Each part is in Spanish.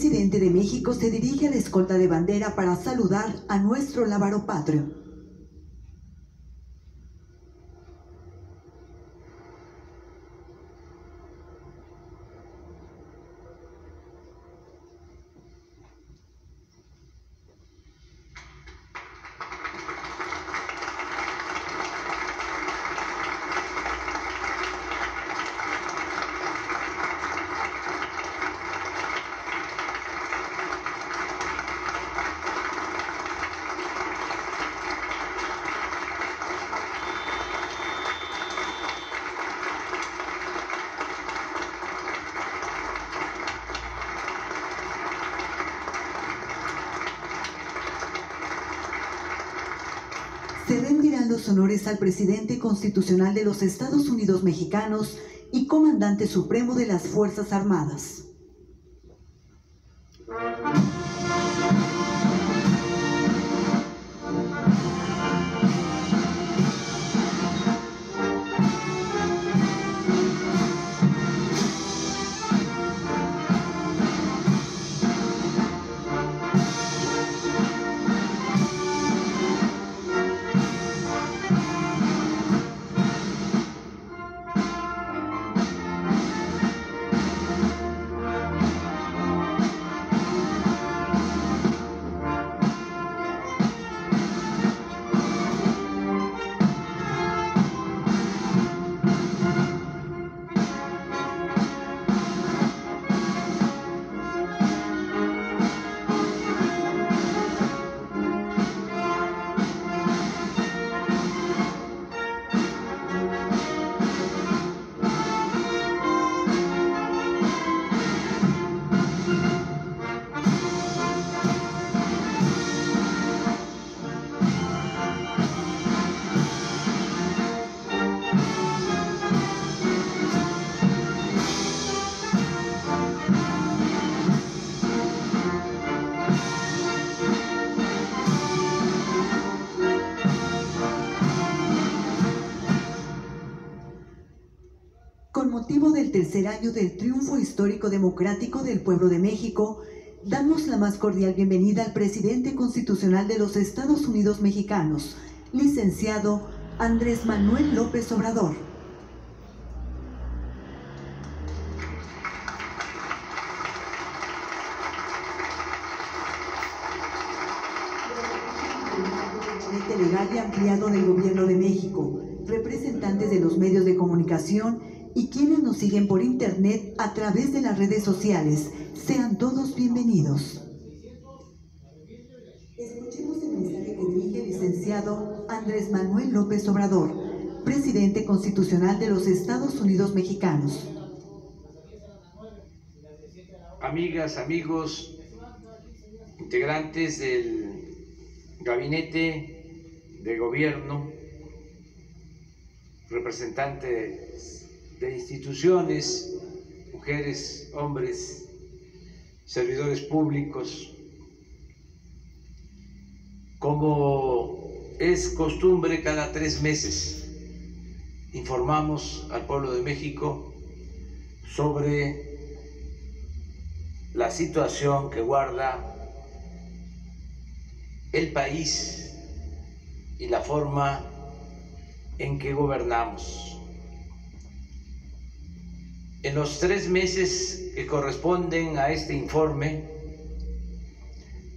presidente de México se dirige a la escolta de bandera para saludar a nuestro lábaro patrio. Se rendirán los honores al presidente constitucional de los Estados Unidos mexicanos y comandante supremo de las Fuerzas Armadas. Con motivo del tercer año del triunfo histórico democrático del pueblo de México, damos la más cordial bienvenida al presidente constitucional de los Estados Unidos mexicanos, licenciado Andrés Manuel López Obrador. Gabinete legal y ampliado del Gobierno de México, representantes de los medios de comunicación y quienes nos siguen por internet a través de las redes sociales, sean todos bienvenidos. Escuchemos el mensaje que dirige el licenciado Andrés Manuel López Obrador, presidente constitucional de los Estados Unidos mexicanos. Amigas, amigos, integrantes del gabinete de gobierno, representantes de instituciones, mujeres, hombres, servidores públicos. Como es costumbre, cada 3 meses informamos al pueblo de México sobre la situación que guarda el país y la forma en que gobernamos. En los 3 meses que corresponden a este informe,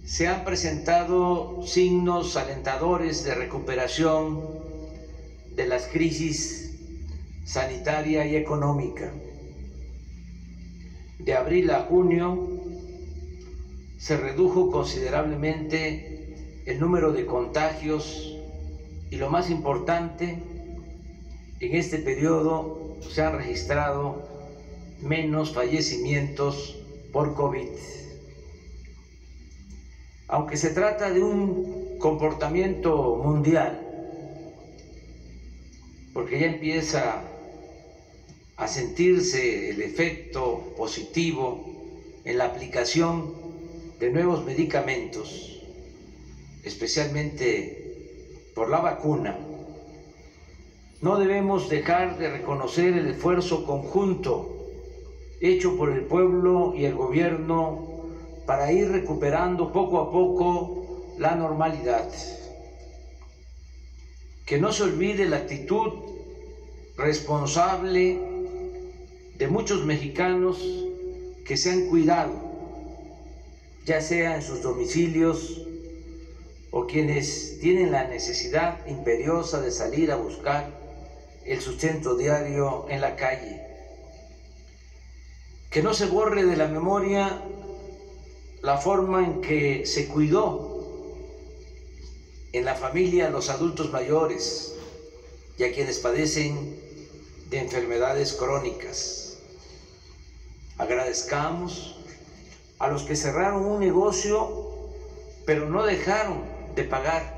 se han presentado signos alentadores de recuperación de las crisis sanitaria y económica. De abril a junio se redujo considerablemente el número de contagios y, lo más importante, en este periodo se han registrado menos fallecimientos por COVID. Aunque se trata de un comportamiento mundial, porque ya empieza a sentirse el efecto positivo en la aplicación de nuevos medicamentos, especialmente por la vacuna, no debemos dejar de reconocer el esfuerzo conjunto hecho por el pueblo y el gobierno para ir recuperando poco a poco la normalidad. Que no se olvide la actitud responsable de muchos mexicanos que se han cuidado, ya sea en sus domicilios o quienes tienen la necesidad imperiosa de salir a buscar el sustento diario en la calle. Que no se borre de la memoria la forma en que se cuidó en la familia a los adultos mayores y a quienes padecen de enfermedades crónicas. Agradezcamos a los que cerraron un negocio pero no dejaron de pagar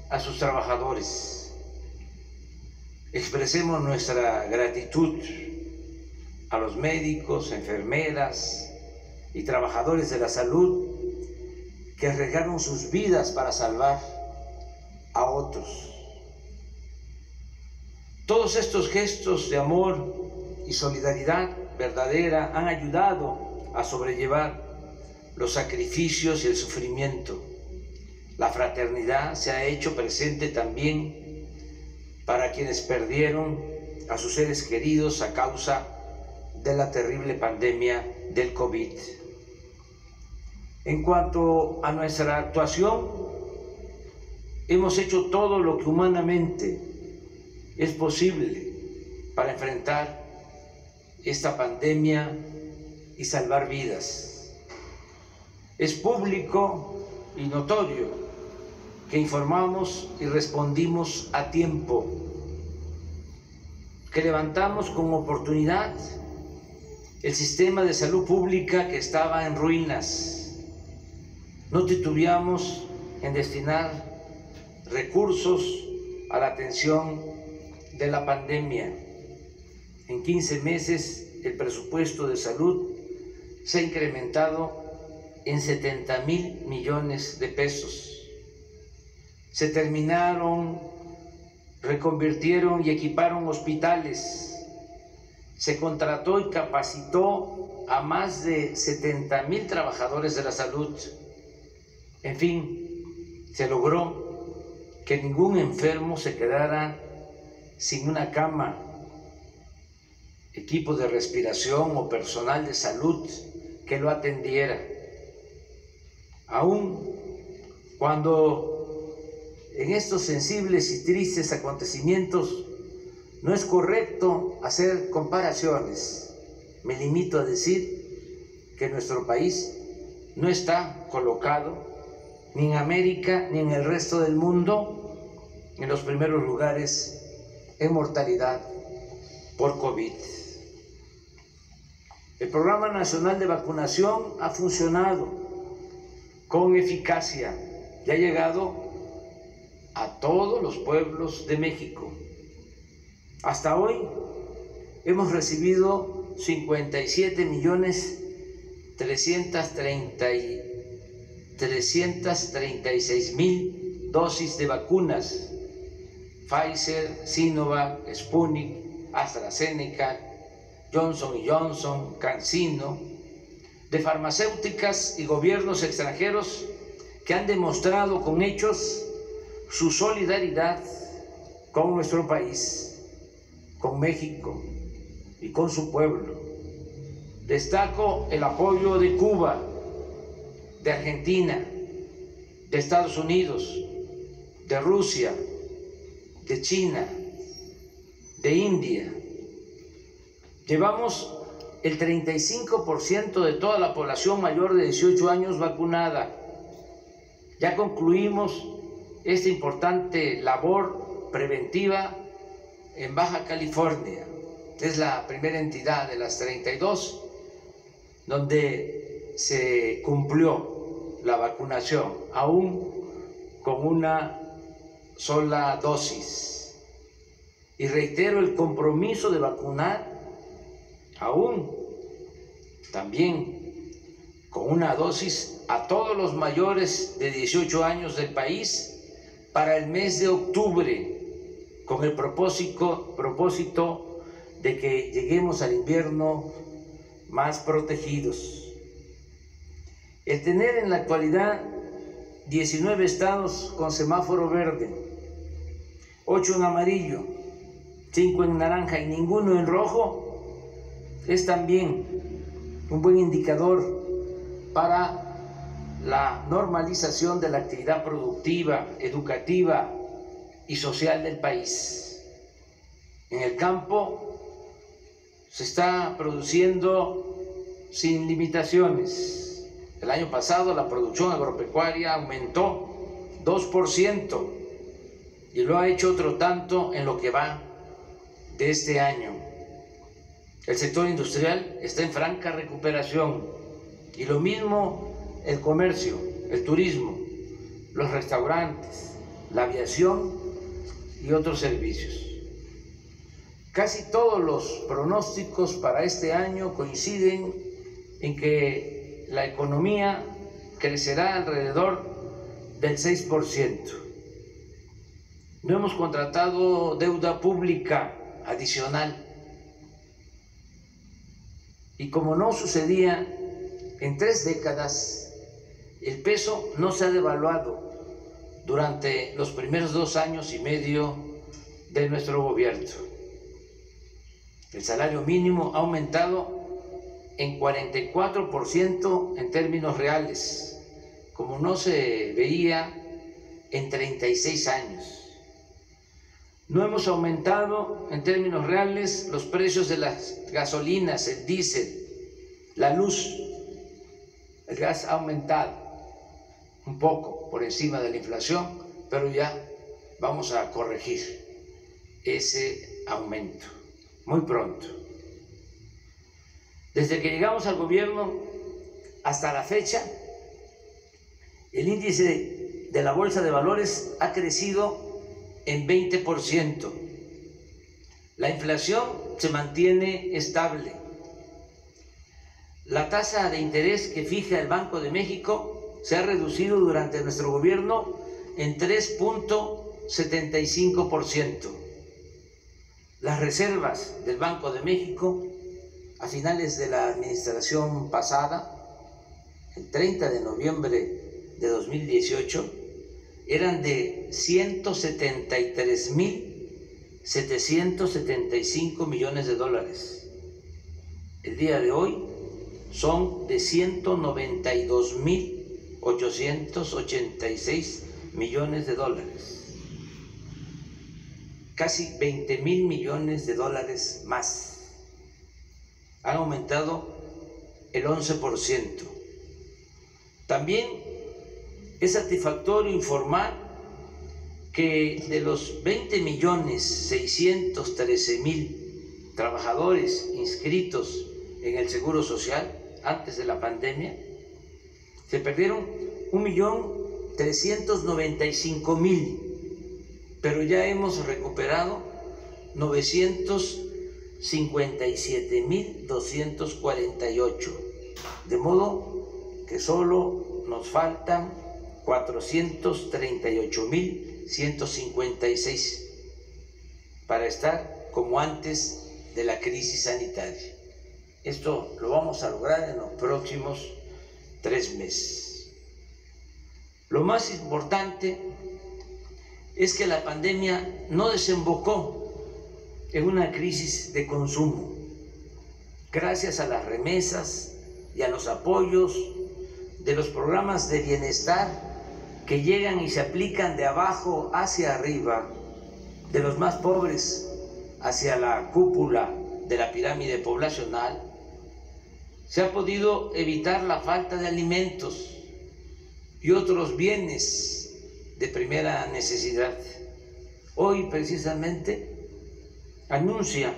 a sus trabajadores. Expresemos nuestra gratitud a los médicos, enfermeras y trabajadores de la salud que arriesgaron sus vidas para salvar a otros. Todos estos gestos de amor y solidaridad verdadera han ayudado a sobrellevar los sacrificios y el sufrimiento. La fraternidad se ha hecho presente también para quienes perdieron a sus seres queridos a causa de la terrible pandemia del COVID. En cuanto a nuestra actuación, hemos hecho todo lo que humanamente es posible para enfrentar esta pandemia y salvar vidas. Es público y notorio que informamos y respondimos a tiempo, que levantamos con oportunidad el sistema de salud pública que estaba en ruinas. No titubeamos en destinar recursos a la atención de la pandemia. En 15 meses el presupuesto de salud se ha incrementado en 70,000 millones de pesos. Se terminaron, reconvirtieron y equiparon hospitales. Se contrató y capacitó a más de 70,000 trabajadores de la salud. En fin, se logró que ningún enfermo se quedara sin una cama, equipo de respiración o personal de salud que lo atendiera. Aún cuando en estos sensibles y tristes acontecimientos no es correcto hacer comparaciones, me limito a decir que nuestro país no está colocado ni en América ni en el resto del mundo en los primeros lugares en mortalidad por COVID. El Programa Nacional de Vacunación ha funcionado con eficacia y ha llegado a todos los pueblos de México. Hasta hoy hemos recibido 57,336,000 dosis de vacunas Pfizer, Sinovac, Sputnik, AstraZeneca, Johnson & Johnson, CanSino, de farmacéuticas y gobiernos extranjeros que han demostrado con hechos su solidaridad con nuestro país, con México y con su pueblo. Destaco el apoyo de Cuba, de Argentina, de Estados Unidos, de Rusia, de China, de India. Llevamos el 35% de toda la población mayor de 18 años vacunada. Ya concluimos esta importante labor preventiva en Baja California. Es la primera entidad de las 32 donde se cumplió la vacunación, aún con una sola dosis. Y reitero el compromiso de vacunar aún también con una dosis a todos los mayores de 18 años del país para el mes de octubre, con el propósito de que lleguemos al invierno más protegidos. El tener en la actualidad 19 estados con semáforo verde, 8 en amarillo, 5 en naranja y ninguno en rojo, es también un buen indicador para la normalización de la actividad productiva, educativa y social del país. En el campo se está produciendo sin limitaciones. El año pasado la producción agropecuaria aumentó 2% y lo ha hecho otro tanto en lo que va de este año. El sector industrial está en franca recuperación y lo mismo el comercio, el turismo, los restaurantes, la aviación y otros servicios. Casi todos los pronósticos para este año coinciden en que la economía crecerá alrededor del 6%. No hemos contratado deuda pública adicional. Y como no sucedía en 3 décadas, el peso no se ha devaluado durante los primeros 2 años y medio de nuestro gobierno. El salario mínimo ha aumentado en 44% en términos reales, como no se veía en 36 años. No hemos aumentado en términos reales los precios de las gasolinas, el diésel, la luz. El gas ha aumentado un poco por encima de la inflación, pero ya vamos a corregir ese aumento muy pronto. Desde que llegamos al gobierno hasta la fecha, el índice de la Bolsa de Valores ha crecido en 20%. La inflación se mantiene estable. La tasa de interés que fija el Banco de México se ha reducido durante nuestro gobierno en 3.75%. Las reservas del Banco de México a finales de la administración pasada, el 30 de noviembre de 2018, eran de 173.775 millones de dólares. El día de hoy son de 192.886 millones de dólares. Casi 20.000 millones de dólares más. Han aumentado el 11%. También es satisfactorio informar que de los 20.613.000 trabajadores inscritos en el Seguro Social antes de la pandemia, se perdieron 1.395.000, pero ya hemos recuperado 957.248, de modo que solo nos faltan 438.156 para estar como antes de la crisis sanitaria. Esto lo vamos a lograr en los próximos 3 meses. Lo más importante es que la pandemia no desembocó en una crisis de consumo. Gracias a las remesas y a los apoyos de los programas de bienestar que llegan y se aplican de abajo hacia arriba, de los más pobres hacia la cúpula de la pirámide poblacional, se ha podido evitar la falta de alimentos y otros bienes de primera necesidad. Hoy precisamente anuncia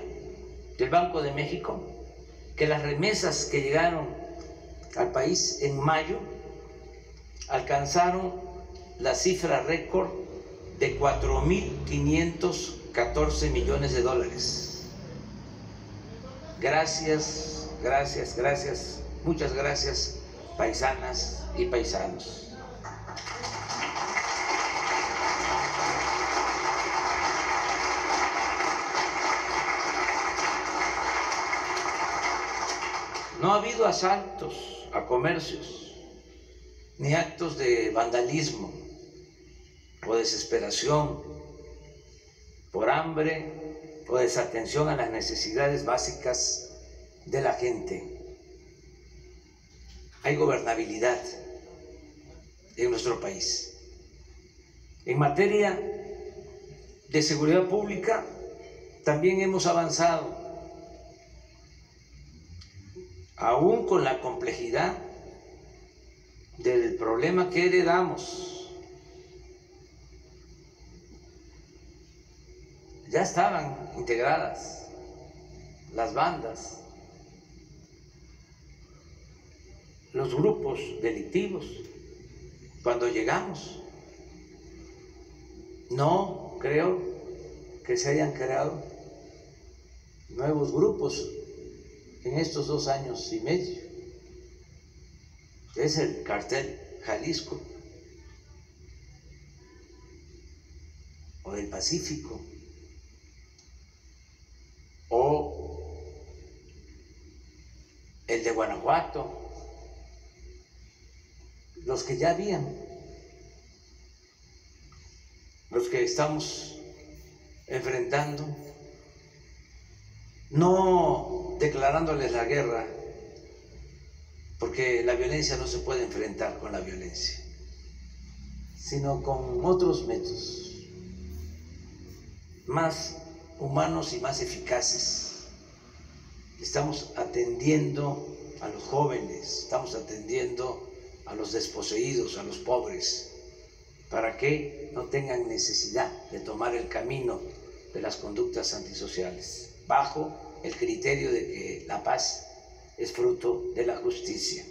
el Banco de México que las remesas que llegaron al país en mayo alcanzaron la cifra récord de 4.514 millones de dólares. Gracias, gracias, gracias, muchas gracias, paisanas y paisanos. No ha habido asaltos a comercios, ni actos de vandalismo o desesperación por hambre o desatención a las necesidades básicas de la gente. Hay gobernabilidad en nuestro país. En materia de seguridad pública también hemos avanzado, aún con la complejidad del problema que heredamos. Ya estaban integradas las bandas, los grupos delictivos cuando llegamos. No creo que se hayan creado nuevos grupos en estos 2 años y medio. Es el Cártel Jalisco o del Pacífico o el de Guanajuato, los que ya habían, los que estamos enfrentando, no declarándoles la guerra, porque la violencia no se puede enfrentar con la violencia, sino con otros métodos más humanos y más eficaces. Estamos atendiendo a los jóvenes, estamos atendiendo a los desposeídos, a los pobres, para que no tengan necesidad de tomar el camino de las conductas antisociales, bajo el criterio de que la paz es fruto de la justicia.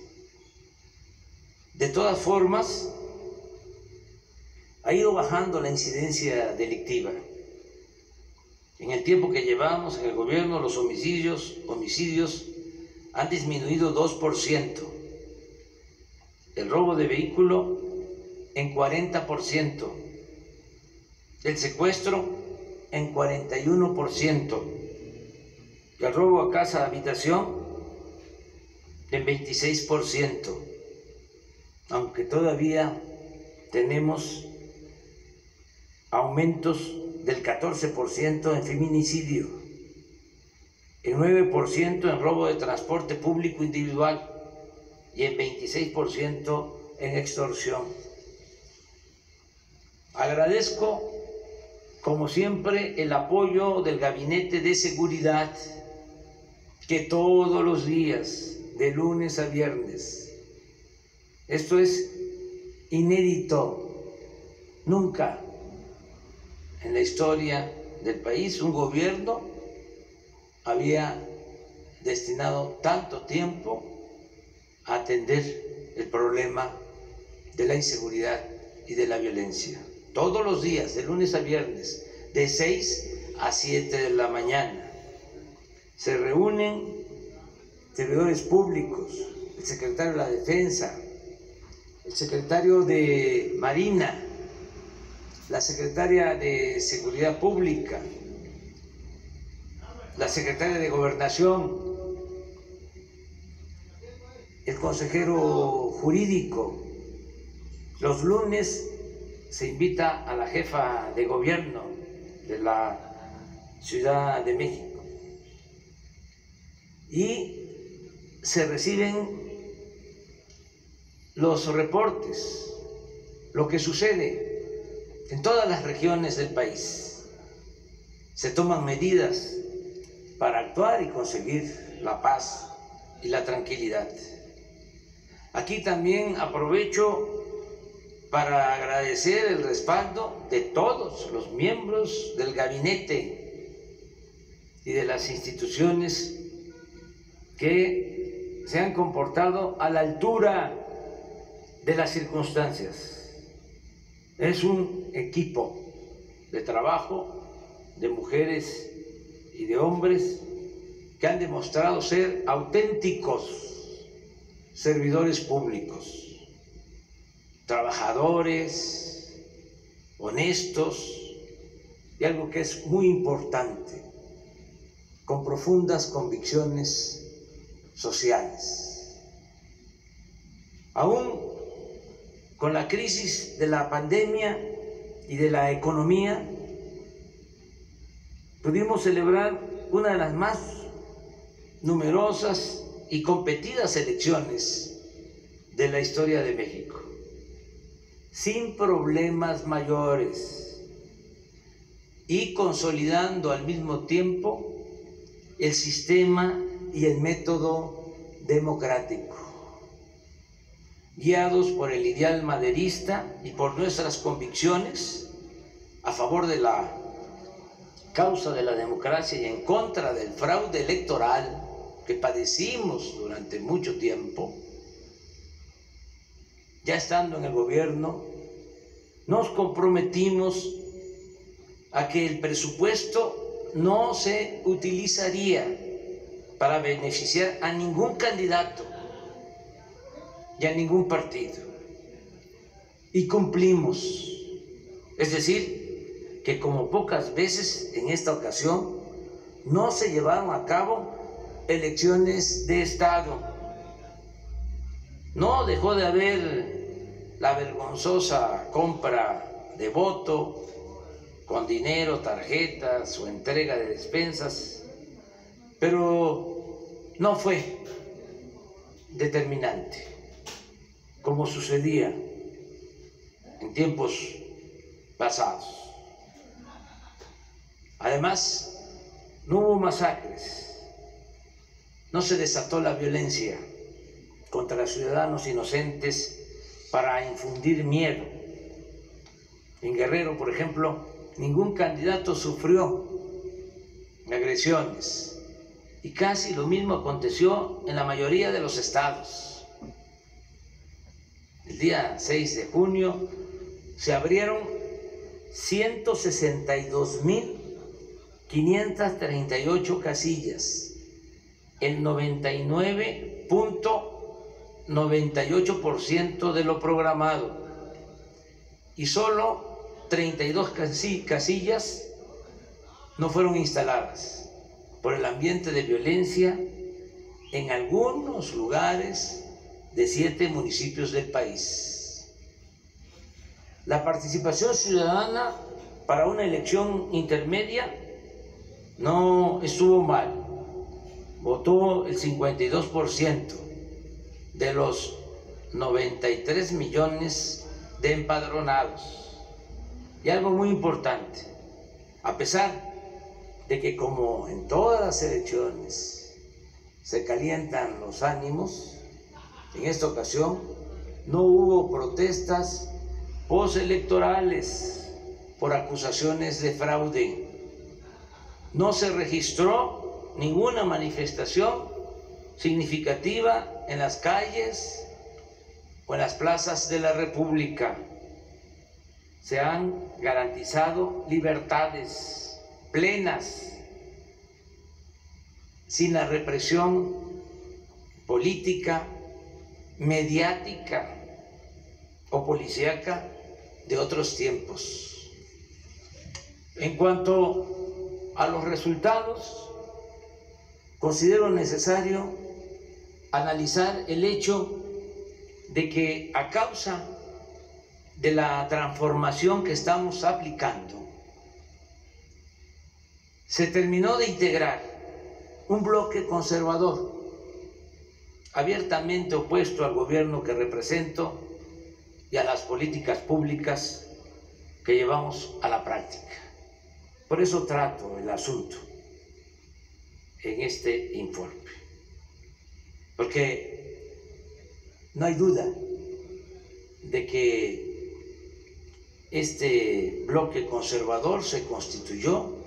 De todas formas, ha ido bajando la incidencia delictiva. En el tiempo que llevamos en el gobierno, los homicidios han disminuido 2%, el robo de vehículo en 40%, el secuestro en 41%, el robo a casa de habitación en 26%, aunque todavía tenemos aumentos del 14% en feminicidio, el 9% en robo de transporte público individual y el 26% en extorsión. Agradezco, como siempre, el apoyo del Gabinete de Seguridad, que todos los días, de lunes a viernes, esto es inédito, nunca en la historia del país un gobierno había destinado tanto tiempo a atender el problema de la inseguridad y de la violencia. Todos los días, de lunes a viernes, de 6 a 7 de la mañana, se reúnen servidores públicos, el secretario de la Defensa, el secretario de Marina, la secretaria de Seguridad Pública, la secretaria de Gobernación, el consejero jurídico. Los lunes se invita a la jefa de gobierno de la Ciudad de México y se reciben los reportes, lo que sucede en todas las regiones del país. Se toman medidas para actuar y conseguir la paz y la tranquilidad. Aquí también aprovecho para agradecer el respaldo de todos los miembros del gabinete y de las instituciones que se han comportado a la altura de las circunstancias. Es un equipo de trabajo de mujeres y de hombres que han demostrado ser auténticos servidores públicos, trabajadores, honestos y algo que es muy importante, con profundas convicciones sociales. Aún con la crisis de la pandemia y de la economía, pudimos celebrar una de las más numerosas y competidas elecciones de la historia de México, sin problemas mayores y consolidando al mismo tiempo el sistema y el método democrático, guiados por el ideal maderista y por nuestras convicciones a favor de la causa de la democracia y en contra del fraude electoral que padecimos durante mucho tiempo. Ya estando en el gobierno, nos comprometimos a que el presupuesto no se utilizaría para beneficiar a ningún candidato y a ningún partido. Y cumplimos. Es decir, que como pocas veces en esta ocasión no se llevaron a cabo elecciones de Estado. No dejó de haber la vergonzosa compra de voto con dinero, tarjetas o entrega de despensas, pero no fue determinante, como sucedía en tiempos pasados. Además, no hubo masacres, no se desató la violencia contra ciudadanos inocentes para infundir miedo. En Guerrero, por ejemplo, ningún candidato sufrió agresiones y casi lo mismo aconteció en la mayoría de los estados. El día 6 de junio se abrieron 162.538 casillas, el 99.98% de lo programado, y solo 32 casillas no fueron instaladas por el ambiente de violencia en algunos lugares de 7 municipios del país. La participación ciudadana para una elección intermedia no estuvo mal. Votó el 52% de los 93 millones de empadronados. Y algo muy importante, a pesar de que como en todas las elecciones se calientan los ánimos, en esta ocasión no hubo protestas postelectorales por acusaciones de fraude. No se registró ninguna manifestación significativa en las calles o en las plazas de la República. Se han garantizado libertades plenas, sin la represión política, mediática o policíaca de otros tiempos. En cuanto a los resultados, considero necesario analizar el hecho de que a causa de la transformación que estamos aplicando, se terminó de integrar un bloque conservador, abiertamente opuesto al gobierno que represento y a las políticas públicas que llevamos a la práctica. Por eso trato el asunto en este informe, porque no hay duda de que este bloque conservador se constituyó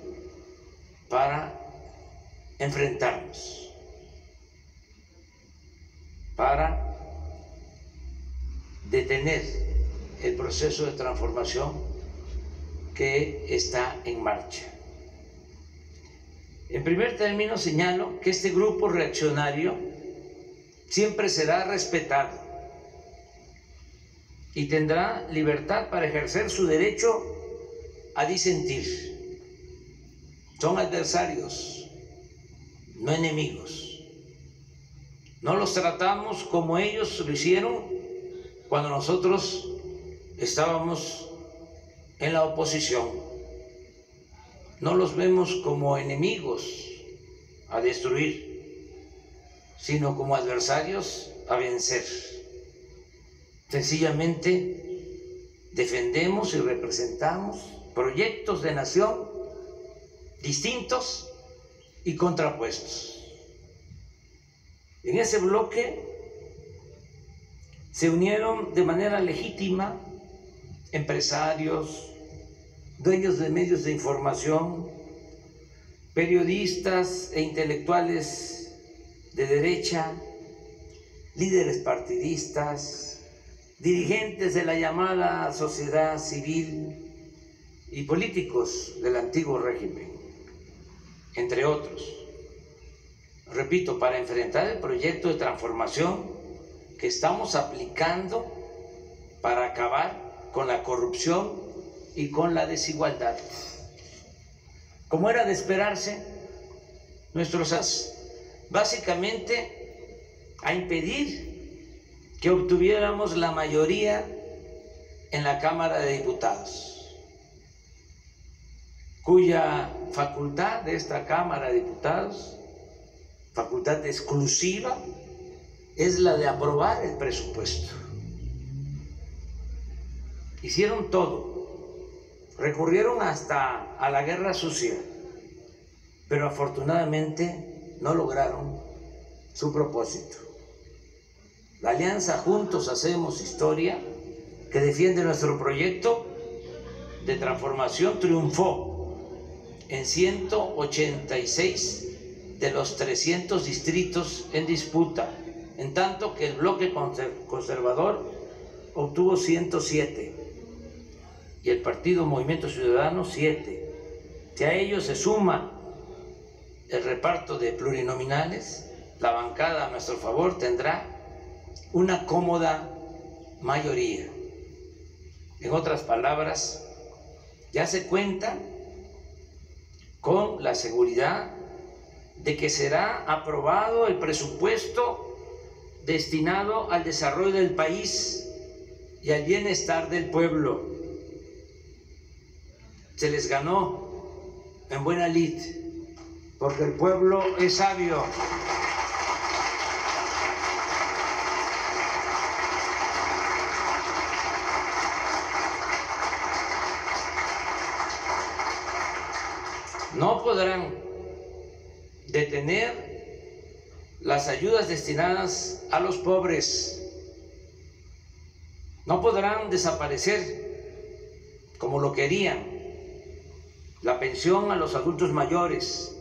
para enfrentarnos, para detener el proceso de transformación que está en marcha. En primer término, señalo que este grupo reaccionario siempre será respetado y tendrá libertad para ejercer su derecho a disentir. Son adversarios, no enemigos. No los tratamos como ellos lo hicieron cuando nosotros estábamos en la oposición. No los vemos como enemigos a destruir, sino como adversarios a vencer. Sencillamente defendemos y representamos proyectos de nación distintos y contrapuestos. En ese bloque se unieron de manera legítima empresarios, dueños de medios de información, periodistas e intelectuales de derecha, líderes partidistas, dirigentes de la llamada sociedad civil y políticos del antiguo régimen, entre otros. Repito, para enfrentar el proyecto de transformación que estamos aplicando para acabar con la corrupción y con la desigualdad. Como era de esperarse, nuestros básicamente a impedir que obtuviéramos la mayoría en la Cámara de Diputados, cuya facultad de esta Cámara de Diputados, facultad exclusiva, es la de aprobar el presupuesto. Hicieron todo, recurrieron hasta a la guerra sucia, pero afortunadamente no lograron su propósito. La alianza Juntos Hacemos Historia, que defiende nuestro proyecto de transformación, triunfó en 186 de los 300 distritos en disputa, en tanto que el bloque conservador obtuvo 107 y el partido Movimiento Ciudadano 7. Si a ello se suma el reparto de plurinominales, la bancada a nuestro favor tendrá una cómoda mayoría. En otras palabras, ya se cuenta con la seguridad de que será aprobado el presupuesto destinado al desarrollo del país y al bienestar del pueblo. Se les ganó en buena lid, porque el pueblo es sabio. No podrán detener las ayudas destinadas a los pobres. No podrán desaparecer, como lo querían, la pensión a los adultos mayores,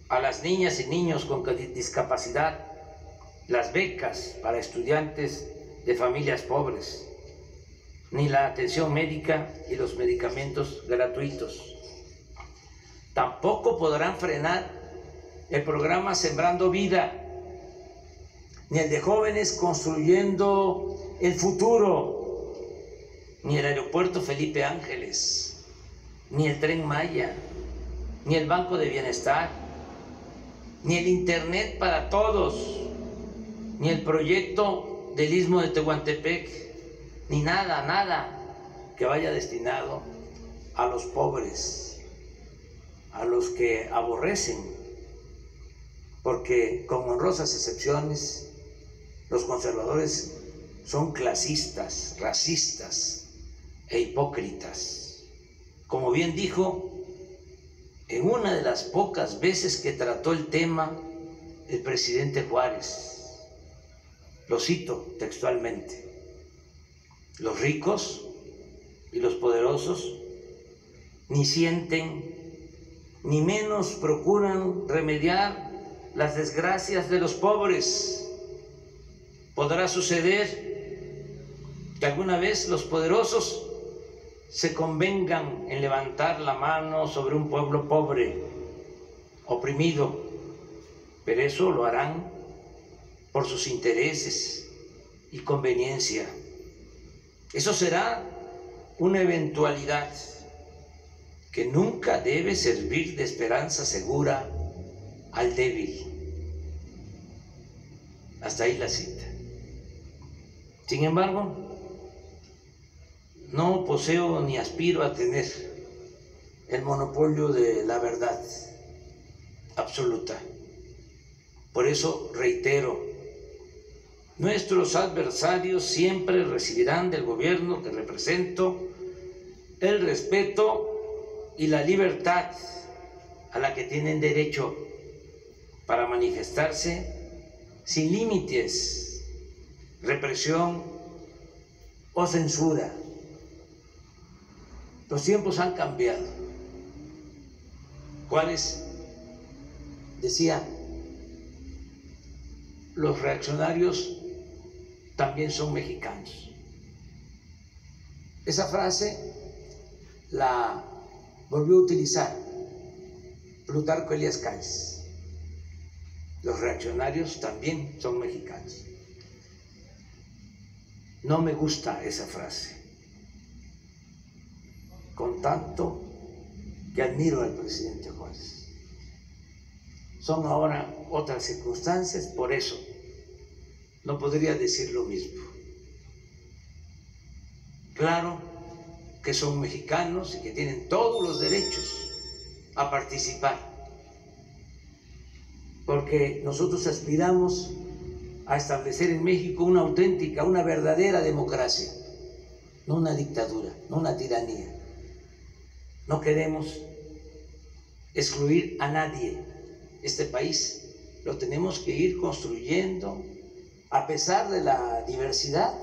a las niñas y niños con discapacidad, las becas para estudiantes de familias pobres, ni la atención médica y los medicamentos gratuitos. Tampoco podrán frenar el programa Sembrando Vida, ni el de jóvenes construyendo el futuro, ni el aeropuerto Felipe Ángeles, ni el Tren Maya, ni el Banco de Bienestar, ni el Internet para todos, ni el proyecto del Istmo de Tehuantepec, ni nada que vaya destinado a los pobres, a los que aborrecen, porque con honrosas excepciones, los conservadores son clasistas, racistas e hipócritas. Como bien dijo, en una de las pocas veces que trató el tema el presidente Juárez, lo cito textualmente: los ricos y los poderosos ni sienten ni menos procuran remediar las desgracias de los pobres. Podrá suceder que alguna vez los poderosos se convengan en levantar la mano sobre un pueblo pobre, oprimido, pero eso lo harán por sus intereses y conveniencia. Eso será una eventualidad que nunca debe servir de esperanza segura al débil. Hasta ahí la cita. Sin embargo, no poseo ni aspiro a tener el monopolio de la verdad absoluta. Por eso reitero, nuestros adversarios siempre recibirán del gobierno que represento el respeto y la libertad a la que tienen derecho para manifestarse sin límites, represión o censura. Los tiempos han cambiado. Juárez decía, los reaccionarios también son mexicanos. Esa frase la volvió a utilizar Plutarco Elías Calles. Los reaccionarios también son mexicanos. No me gusta esa frase, con tanto que admiro al presidente Juárez. Son ahora otras circunstancias, por eso no podría decir lo mismo. Claro que son mexicanos y que tienen todos los derechos a participar, porque nosotros aspiramos a establecer en México una auténtica, una verdadera democracia, no una dictadura, no una tiranía. No queremos excluir a nadie. Este país lo tenemos que ir construyendo a pesar de la diversidad,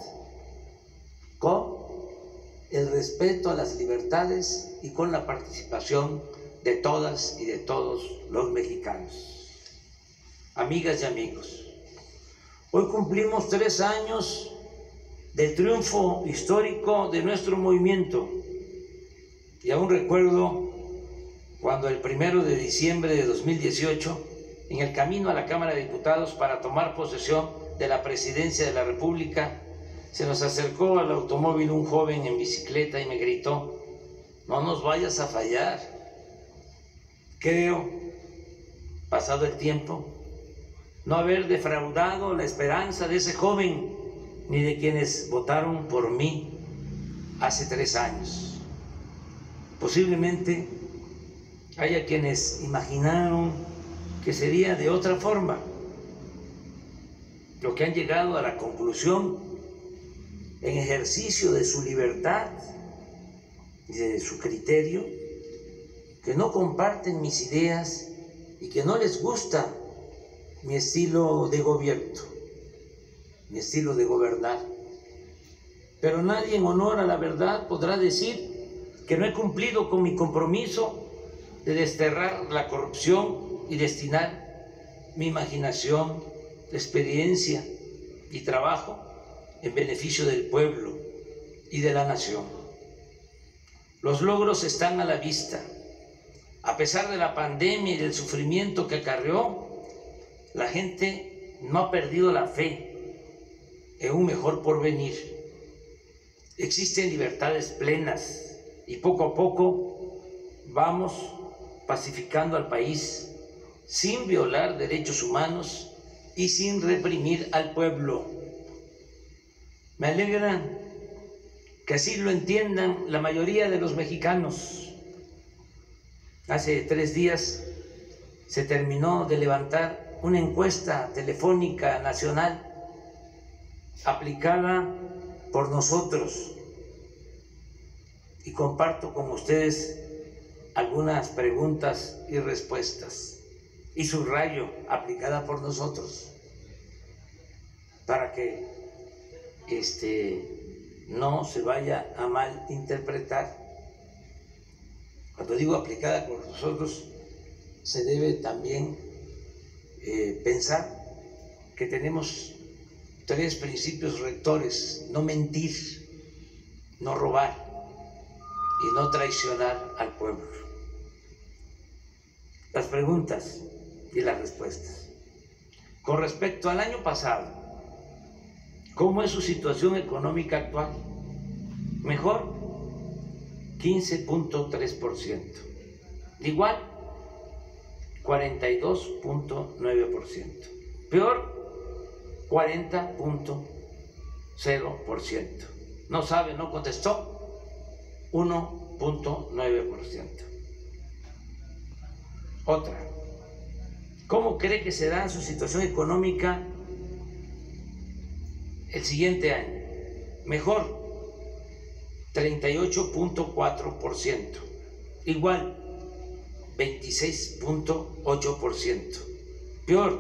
con el respeto a las libertades y con la participación de todas y de todos los mexicanos. Amigas y amigos, hoy cumplimos 3 años del triunfo histórico de nuestro movimiento y aún recuerdo cuando el 1 de diciembre de 2018, en el camino a la Cámara de Diputados para tomar posesión de la presidencia de la República, se nos acercó al automóvil un joven en bicicleta y me gritó: no nos vayas a fallar. Creo, pasado el tiempo, no haber defraudado la esperanza de ese joven ni de quienes votaron por mí hace 3 años. Posiblemente haya quienes imaginaron que sería de otra forma, lo que han llegado a la conclusión, en ejercicio de su libertad y de su criterio, que no comparten mis ideas y que no les gusta mi estilo de gobierno, mi estilo de gobernar. Pero nadie en honor a la verdad podrá decir que no he cumplido con mi compromiso de desterrar la corrupción y destinar mi imaginación, experiencia y trabajo en beneficio del pueblo y de la nación. Los logros están a la vista. A pesar de la pandemia y del sufrimiento que acarreó, la gente no ha perdido la fe en un mejor porvenir. Existen libertades plenas y poco a poco vamos pacificando al país sin violar derechos humanos y sin reprimir al pueblo. Me alegra que así lo entiendan la mayoría de los mexicanos. Hace 3 días se terminó de levantar una encuesta telefónica nacional aplicada por nosotros y comparto con ustedes algunas preguntas y respuestas, y subrayo, aplicada por nosotros, para que no se vaya a malinterpretar. Cuando digo aplicada por nosotros, se debe también pensar que tenemos 3 principios rectores: no mentir, no robar y no traicionar al pueblo. Las preguntas y las respuestas. Con respecto al año pasado, ¿cómo es su situación económica actual? Mejor, 15.3%. Igual, 42.9%. Peor, 40.0%. No sabe, no contestó, 1.9%. Otra, ¿cómo cree que será su situación económica el siguiente año? Mejor, 38.4%. Igual, 26.8%. Peor,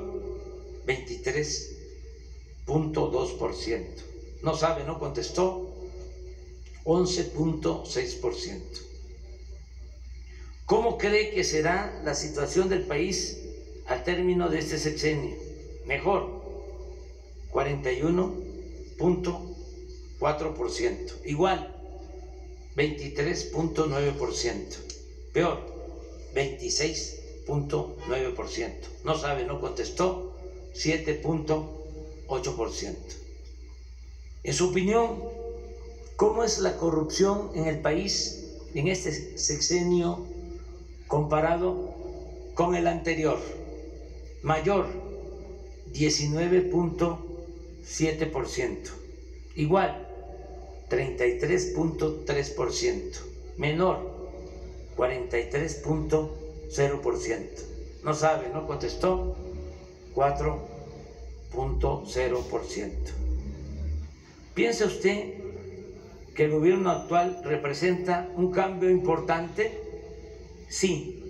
23.2%. No sabe, no contestó, 11.6%. ¿Cómo cree que será la situación del país al término de este sexenio? Mejor, 41.4%. Igual, 23.9%. Peor, 26.9%. No sabe, no contestó, 7.8%. En su opinión, ¿cómo es la corrupción en el país en este sexenio comparado con el anterior? Mayor, 19.7%. Igual, 33.3%. Menor, 43.0%. No sabe, no contestó, 4.0%. ¿Piensa usted que el gobierno actual representa un cambio importante? Sí,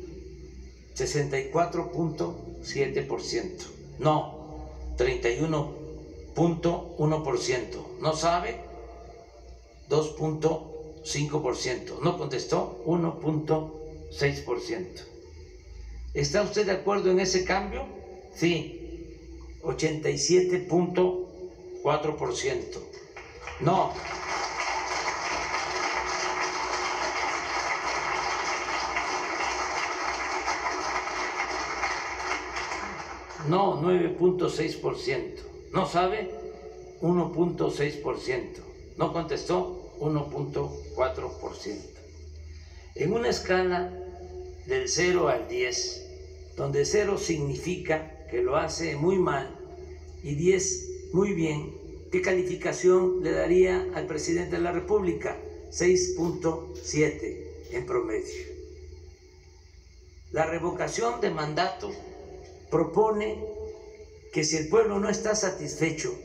64.7%. No, 31.1%. No sabe, 2.5%. No contestó, 1.6%. ¿Está usted de acuerdo en ese cambio? Sí, 87.4%. No, 9.6%. No sabe, 1.6%. No contestó, 1.4%. En una escala del 0 al 10, donde 0 significa que lo hace muy mal y 10 muy bien, ¿qué calificación le daría al presidente de la República? 6.7 en promedio. La revocación de mandato propone que si el pueblo no está satisfecho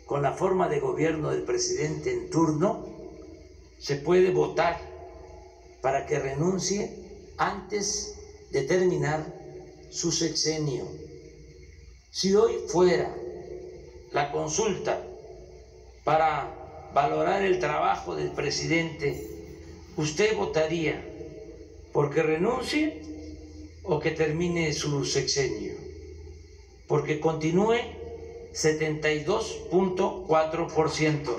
con la forma de gobierno del presidente en turno, se puede votar para que renuncie antes de terminar su sexenio. Si hoy fuera la consulta para valorar el trabajo del presidente, ¿usted votaría porque renuncie o que termine su sexenio? Porque continúe, 72.4%.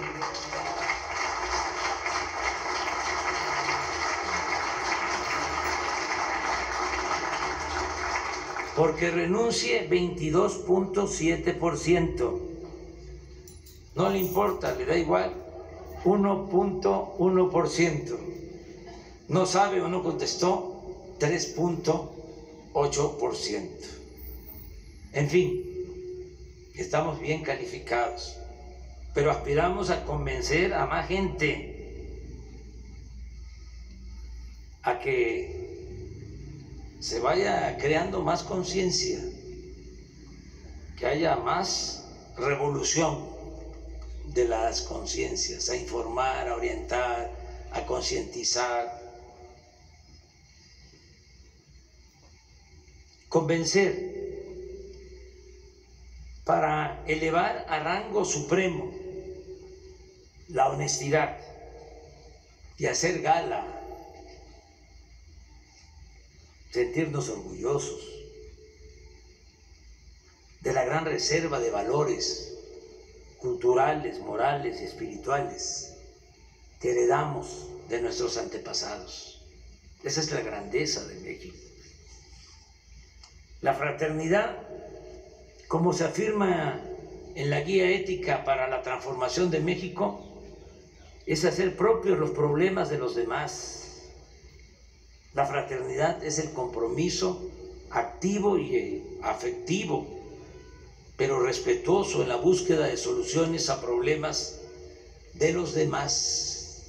Porque renuncie, 22.7%. No le importa, le da igual, 1.1%. No sabe o no contestó, 3.8%. En fin, estamos bien calificados, pero aspiramos a convencer a más gente a que se vaya creando más conciencia, que haya más revolución de las conciencias, a informar, a orientar, a concientizar, convencer para elevar a rango supremo la honestidad y hacer gala, sentirnos orgullosos de la gran reserva de valores culturales, morales y espirituales que heredamos de nuestros antepasados. Esa es la grandeza de México. La fraternidad, como se afirma en la Guía Ética para la Transformación de México, es hacer propios los problemas de los demás. La fraternidad es el compromiso activo y afectivo, pero respetuoso en la búsqueda de soluciones a problemas de los demás.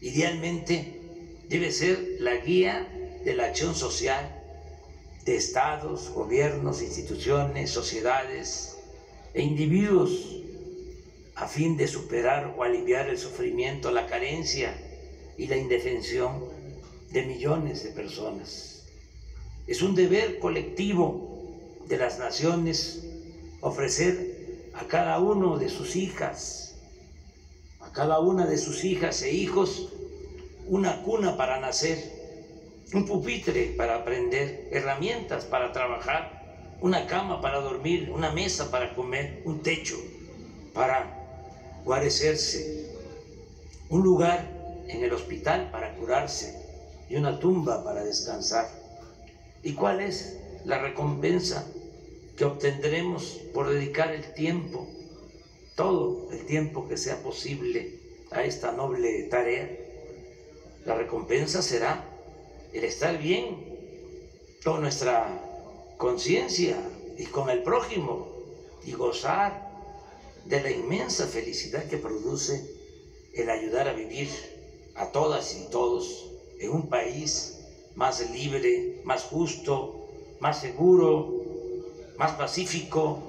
Idealmente debe ser la guía de la acción social de estados, gobiernos, instituciones, sociedades e individuos a fin de superar o aliviar el sufrimiento, la carencia y la indefensión de millones de personas. Es un deber colectivo de las naciones ofrecer a cada uno de sus hijas, a cada una de sus hijas e hijos, una cuna para nacer, un pupitre para aprender, herramientas para trabajar, una cama para dormir, una mesa para comer, un techo para guarecerse, un lugar en el hospital para curarse y una tumba para descansar. ¿Y cuál es la recompensa que obtendremos por dedicar el tiempo, todo el tiempo que sea posible a esta noble tarea? La recompensa será el estar bien con nuestra conciencia y con el prójimo y gozar de la inmensa felicidad que produce el ayudar a vivir a todas y todos en un país más libre, más justo, más seguro, más pacífico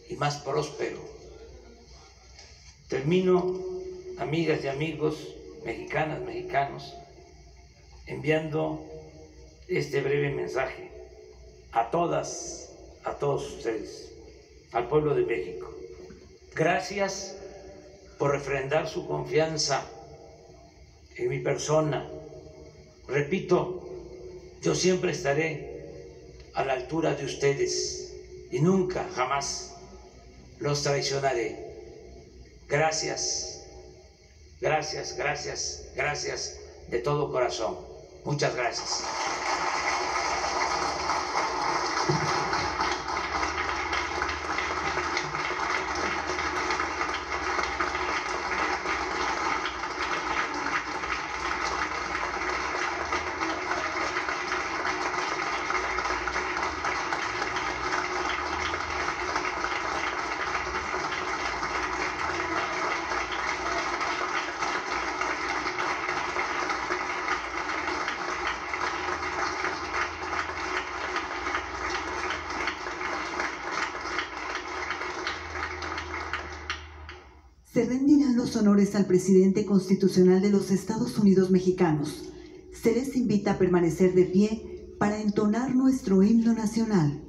y más próspero. Termino, amigas y amigos, mexicanas, mexicanos, enviando este breve mensaje a todas, a todos ustedes, al pueblo de México. Gracias por refrendar su confianza en mi persona. Repito, yo siempre estaré a la altura de ustedes y nunca, jamás los traicionaré. Gracias, gracias, gracias, gracias de todo corazón. Muchas gracias. Se rendirán los honores al presidente constitucional de los Estados Unidos mexicanos. Se les invita a permanecer de pie para entonar nuestro himno nacional.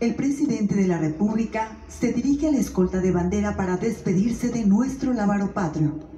El presidente de la República se dirige a la escolta de bandera para despedirse de nuestro lábaro patrio.